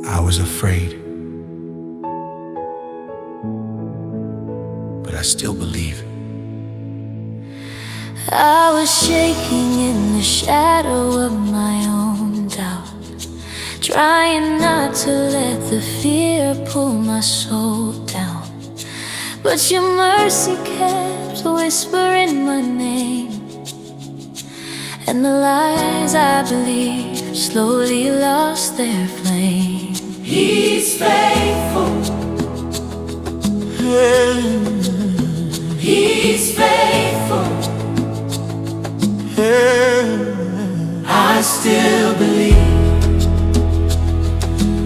I was afraid, but I still believe. I was shaking in the shadow of my own doubt, trying not to let the fear pull my soul down. But your mercy kept whispering my name, and the lies I believed slowly lost their flame. He's faithful. He's faithful. I still believe.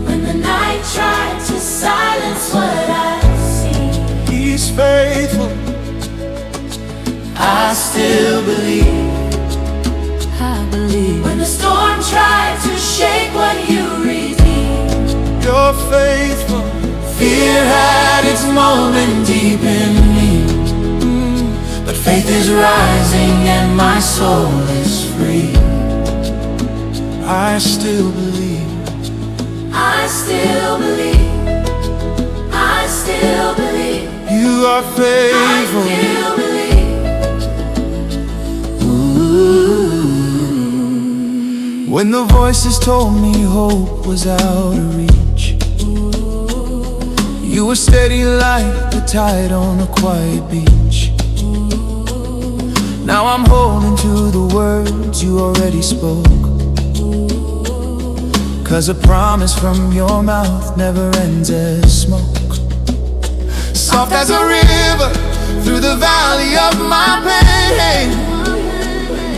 When the night tried to silence what I see, He's faithful. I still believe. I believe. When the storm tried to shake what you redeemed, You're faithful. fear had its moment deep in me, but faith is rising and my soul is free. I still believe. I still believe. I still believe. You are I faithful. still believe. When the voices told me hope was out of reach, you were steady like the tide on a quiet beach. Now I'm holding to the words you already spoke, 'cause a promise from your mouth never ends as smoke. Soft as a river through the valley of my pain,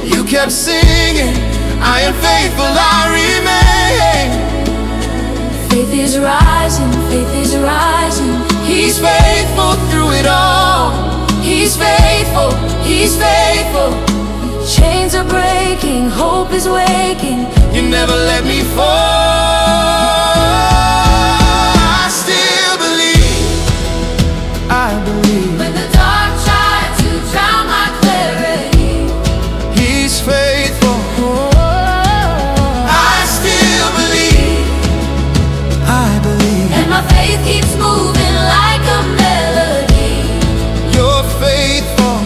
you kept singing, I am faithful, I remain. Faith is rising, faith is rising. He's faithful through it all. He's faithful, he's faithful. Chains are breaking, hope is waking. You never let me fall. I still believe. I believe. When the dark tried to drown my clarity, He's faithful. I still believe. I believe. And my faith keeps moving like a melody. You're faithful.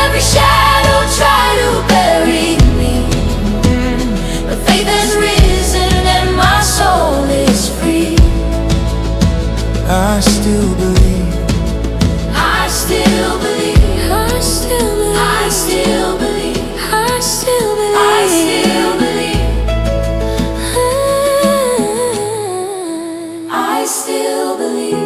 Every shadow tried to bury me, but faith has risen and my soul is free. I still believe. I still believe. I still believe. I still believe. I still believe. I still believe. I still believe.